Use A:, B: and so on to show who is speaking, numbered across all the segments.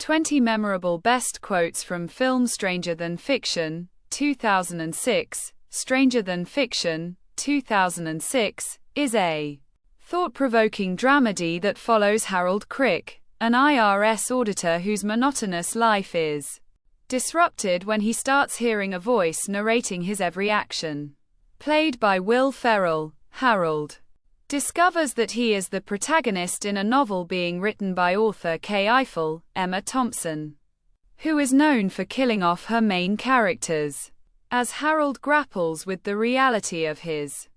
A: 20 Memorable Best Quotes from Film. Stranger Than Fiction, 2006. Stranger Than Fiction, 2006, is a thought-provoking dramedy that follows Harold Crick, an IRS auditor whose monotonous life is disrupted when he starts hearing a voice narrating his every action. Played by Will Ferrell, Harold discovers that he is the protagonist in a novel being written by author Kay Eiffel, Emma Thompson, who is known for killing off her main characters. As Harold grapples with the reality of his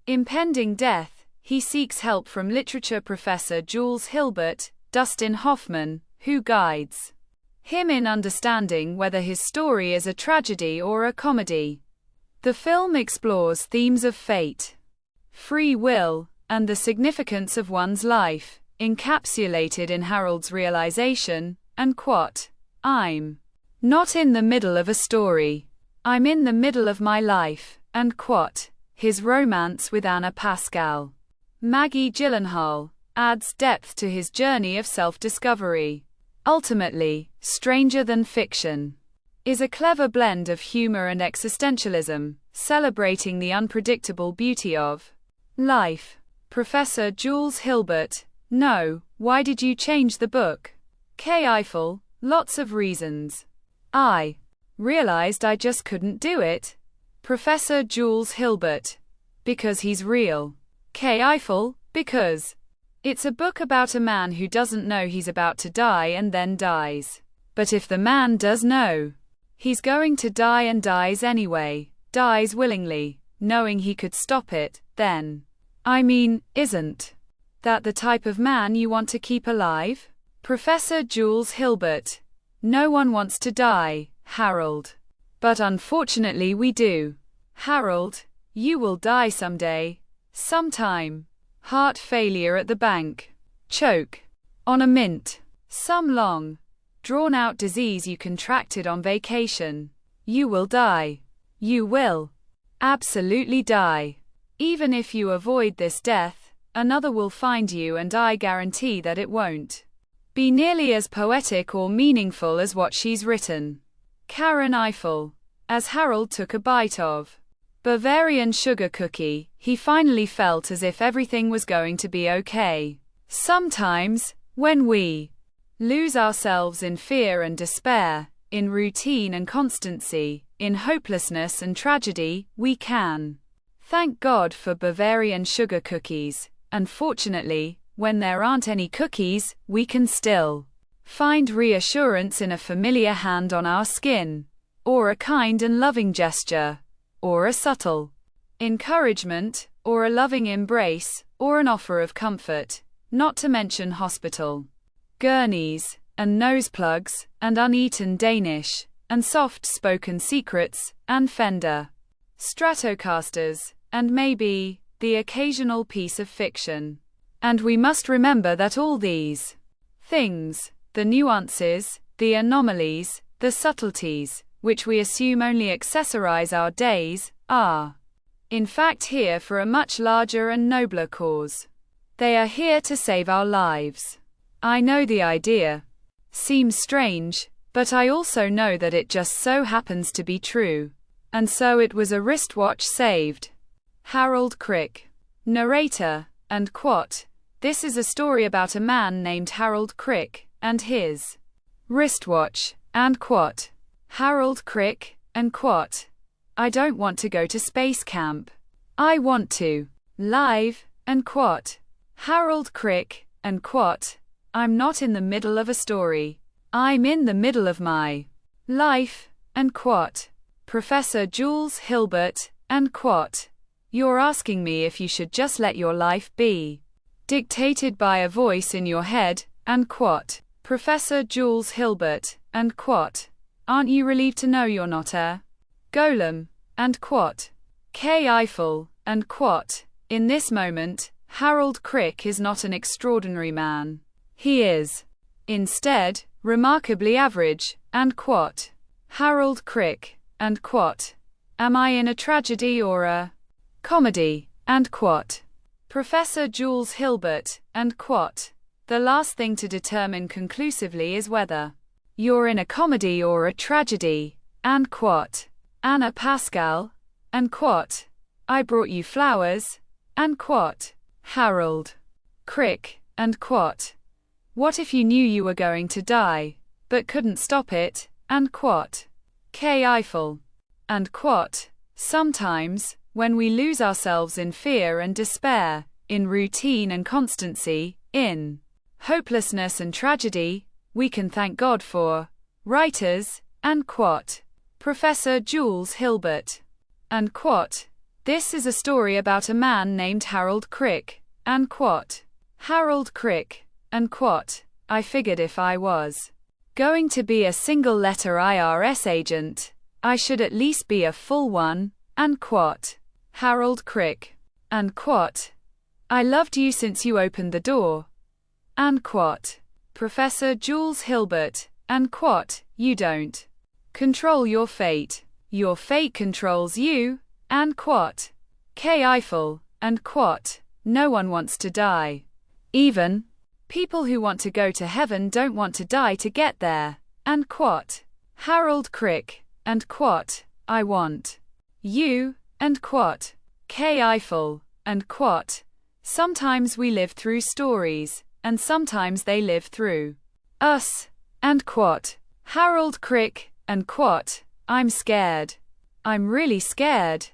A: impending death, he seeks help from literature professor Jules Hilbert, Dustin Hoffman, who guides him in understanding whether his story is a tragedy or a comedy. The film explores themes of fate, free will, and the significance of one's life, encapsulated in Harold's realization, and quote, "I'm not in the middle of a story. I'm in the middle of my life," and quote, his romance with Anna Pascal, Maggie Gyllenhaal, adds depth to his journey of self-discovery. Ultimately, Stranger Than Fiction is a clever blend of humor and existentialism, celebrating the unpredictable beauty of life. Professor Jules Hilbert: No, why did you change the book? Kay Eiffel: Lots of reasons. I realized I just couldn't do it. Professor Jules Hilbert: Because he's real. Kay Eiffel: Because it's a book about a man who doesn't know he's about to die and then dies. But if the man does know he's going to die and dies anyway, dies willingly, knowing he could stop it, then, isn't that the type of man you want to keep alive? Professor Jules Hilbert: No one wants to die, Harold. But unfortunately we do. Harold, you will die someday. Sometime. Heart failure at the bank. Choke on a mint. Some long, drawn-out disease you contracted on vacation. You will die. You will absolutely die. Even if you avoid this death, another will find you, and I guarantee that it won't be nearly as poetic or meaningful as what she's written. Karen Eiffel: As Harold took a bite of Bavarian sugar cookie, he finally felt as if everything was going to be okay. Sometimes, when we lose ourselves in fear and despair, in routine and constancy, in hopelessness and tragedy, we can thank God for Bavarian sugar cookies, and fortunately, when there aren't any cookies, we can still find reassurance in a familiar hand on our skin, or a kind and loving gesture, or a subtle encouragement, or a loving embrace, or an offer of comfort, not to mention hospital gurneys, and nose plugs, and uneaten Danish, and soft-spoken secrets, and Fender Stratocasters, and maybe the occasional piece of fiction. And we must remember that all these things, the nuances, the anomalies, the subtleties, which we assume only accessorize our days, are in fact here for a much larger and nobler cause. They are here to save our lives. I know the idea seems strange, but I also know that it just so happens to be true. And so it was a wristwatch saved. Harold Crick. Narrator, and quote, This is a story about a man named Harold Crick, and his wristwatch, and quote, Harold Crick, and quote, I don't want to go to space camp. I want to live, and quote, Harold Crick, and quote, I'm not in the middle of a story. I'm in the middle of my life, and quote, Professor Jules Hilbert, and quote, You're asking me if you should just let your life be dictated by a voice in your head, and quote, Professor Jules Hilbert, and quote, Aren't you relieved to know you're not a golem, and quote, Kay Eiffel, and quote, In this moment, Harold Crick is not an extraordinary man. He is, instead, remarkably average, and quote, Harold Crick, and quote, Am I in a tragedy or a comedy, and quote, Professor Jules Hilbert, and quote, The last thing to determine conclusively is whether You're in a comedy or a tragedy. And quote. Anna Pascal. And quote. I brought you flowers. And quote. Harold Crick. And quote. What if you knew you were going to die, but couldn't stop it? And quote. K. Eiffel. And quote. Sometimes, when we lose ourselves in fear and despair, in routine and constancy, in hopelessness and tragedy, we can thank God for writers. And quote. Professor Jules Hilbert. And quote. This is a story about a man named Harold Crick. And quote. Harold Crick. And quote. I figured if I was going to be a single-letter IRS agent, I should at least be a full one. And quote. Harold Crick. And quote. I loved you since you opened the door. And quote. Professor Jules Hilbert. And quote. You don't control your fate. Your fate controls you. And quote. K. Eiffel. And quote. No one wants to die. Even people who want to go to heaven don't want to die to get there. And quote. Harold Crick. And quote. I want you. And quote. K. Eiffel. And quote. Sometimes we live through stories, and sometimes they live through us. And quote. Harold Crick. And quote. I'm scared. I'm really scared.